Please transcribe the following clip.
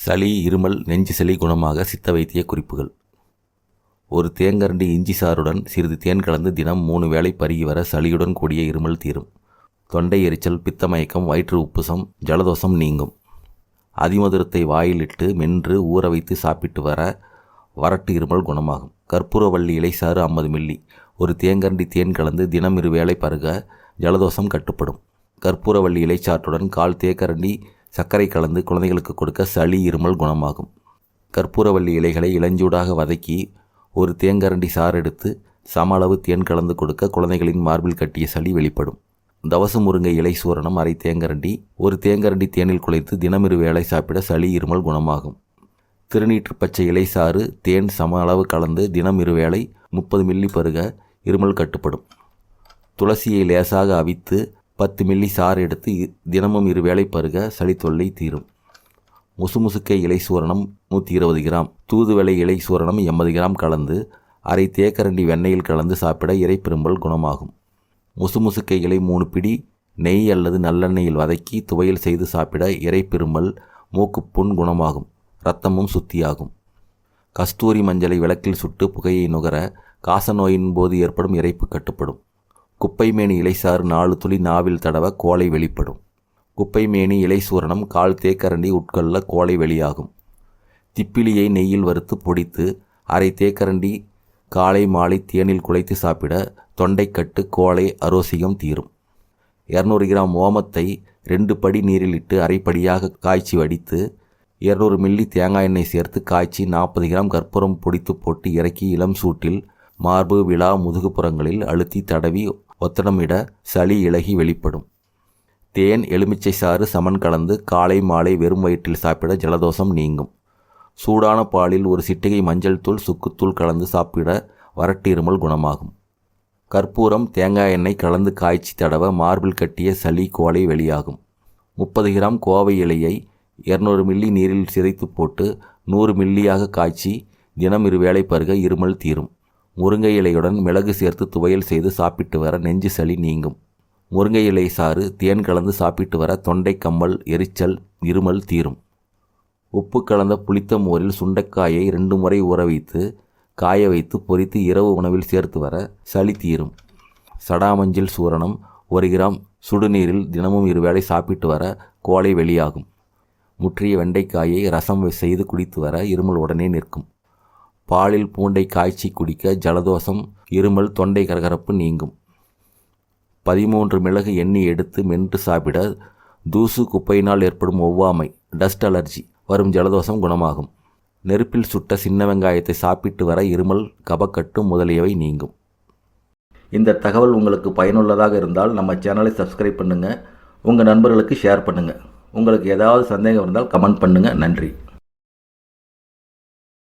சளி, இருமல், நெஞ்சு சளி குணமாக சித்த வைத்திய குறிப்புகள். ஒரு தேங்கரண்டி இஞ்சி சாறுடன் சிறிது தேன் கலந்து தினம் 3 வேளை பருகி வர சளியுடன் கூடிய இருமல் தீரும். தொண்டை எரிச்சல், பித்தமயக்கம், வயிற்று உப்புசம், ஜலதோஷம் நீங்கும். அதிமதுரத்தை வாயிலிட்டு மென்று ஊற வைத்து சாப்பிட்டு வர வறட்டு இருமல் குணமாகும். கற்பூரவள்ளி இலைசாறு 50 மில்லி ஒரு தேங்கரண்டி தேன் கலந்து தினம் 2 வேளை பருக ஜலதோஷம் கட்டுப்படும். கற்பூரவள்ளி இலைச்சாற்றுடன் 1/4 தேக்கரண்டி சர்க்கரை கலந்து குழந்தைகளுக்கு கொடுக்க சளி, இருமல் குணமாகும். கற்பூரவள்ளி இலைகளை இளஞ்சூடாக வதக்கி ஒரு தேங்கரண்டி சாறு எடுத்து சம அளவு தேன் கலந்து கொடுக்க குழந்தைகளின் மார்பில் கட்டிய சளி வெளிப்படும். தவசு முருங்கை இலை சூரணம் 1/2 தேங்கரண்டி ஒரு தேங்கரண்டி தேனில் குழைத்து தினம் 2 வேளை சாப்பிட சளி, இருமல் குணமாகும். திருநீற்று பச்சை இலை சாறு, தேன் சம அளவு கலந்து தினம் 2 வேளை 30 மில்லி பருக இருமல் கட்டுப்படும். துளசியை லேசாக அவித்து 10 மில்லி சாறு எடுத்து தினமும் 2 வேளை பருக சளி தொல்லை தீரும். முசுமுசுக்கை இலை சூரணம் 120 கிராம், தூதுவளை இலை சூரணம் 80 கிராம் கலந்து 1/2 தேக்கரண்டி வெண்ணெயில் கலந்து சாப்பிட இரைப்பெரும்பல் குணமாகும். முசுமுசுக்கை இலை 3 பிடி நெய் அல்லது நல்லெண்ணெயில் வதக்கி துவையல் செய்து சாப்பிட இரைப்பெரும்பல், மூக்குப்புண் குணமாகும். இரத்தமும் சுத்தியாகும். கஸ்தூரி மஞ்சளை விளக்கில் சுட்டு புகையை நுகர காசநோயின் போது ஏற்படும் இரைப்பு கட்டுப்படும். குப்பைமேனி இலைசாறு 4 துளி நாவில் தடவ கோலை வெளிப்படும். குப்பைமேனி இலை சூரணம் 1/4 தேக்கரண்டி உட்கொள்ள கோலை வெளியாகும். திப்பிலியை நெய்யில் வறுத்து பொடித்து 1/2 தேக்கரண்டி காலை மாலை தேனில் குழைத்து சாப்பிட தொண்டைக்கட்டு, கோலை, அரோசிகம் தீரும். 200 கிராம் ஓமத்தை 2 படி நீரில் இட்டு அரைப்படியாக காய்ச்சி வடித்து 200 மில்லி தேங்காய் எண்ணெய் சேர்த்து காய்ச்சி 40 கிராம் கற்பூரம் பொடித்து போட்டு இறக்கி இளம் சூட்டில் மார்பு, விலா, முதுகுப்புறங்களில் அழுத்தி தடவி ஒத்தடமிட சளி இளகி வெளிப்படும். தேன், எலுமிச்சை சாறு சமன் கலந்து காலை மாலை வெறும் வயிற்றில் சாப்பிட ஜலதோஷம் நீங்கும். சூடான பாலில் 1 சிட்டிகை மஞ்சள் தூள், சுக்குத்தூள் கலந்து சாப்பிட வறட்டு இருமல் குணமாகும். கற்பூரம், தேங்காய் எண்ணெய் கலந்து காய்ச்சி தடவ மார்பில் கட்டிய சளி, கோலை வெளியாகும். 30 கிராம் கோவை இலையை 200 மில்லி நீரில் சிதைத்து போட்டு 100 மில்லியாக காய்ச்சி தினம் 2 வேளை பருக இருமல் தீரும். முருங்கை இலையுடன் மிளகு சேர்த்து துவையல் செய்து சாப்பிட்டு வர நெஞ்சு சளி நீங்கும். முருங்கை இலை சாறு, தேன் கலந்து சாப்பிட்டு வர தொண்டை கம்மல், எரிச்சல், இருமல் தீரும். உப்பு கலந்த புளித்த மோரில் சுண்டைக்காயை 2 முறை ஊற வைத்து காய வைத்து பொரித்து இரவு உணவில் சேர்த்து வர சளி தீரும். சடாமஞ்சில் சூரணம் 1 கிராம் சுடுநீரில் தினமும் 2 வேளை சாப்பிட்டு வர கோலை வெளியாகும். முற்றிய வெண்டைக்காயை ரசம் செய்து குடித்து வர இருமல் உடனே நிற்கும். பாலில் பூண்டை காய்ச்சி குடிக்க ஜலதோஷம், இருமல், தொண்டை கரகரப்பு நீங்கும். 13 மிளகு எண்ணி எடுத்து மென்று சாப்பிட தூசு, குப்பையினால் ஏற்படும் ஒவ்வாமை, டஸ்ட் அலர்ஜி வரும் ஜலதோஷம் குணமாகும். நெருப்பில் சுட்ட சின்ன வெங்காயத்தை சாப்பிட்டு வர இருமல், கபக்கட்டு முதலியவை நீங்கும். இந்த தகவல் உங்களுக்கு பயனுள்ளதாக இருந்தால் நம்ம சேனலை சப்ஸ்கிரைப் பண்ணுங்கள். உங்கள் நண்பர்களுக்கு ஷேர் பண்ணுங்கள். உங்களுக்கு ஏதாவது சந்தேகம் இருந்தால் கமெண்ட் பண்ணுங்கள். நன்றி.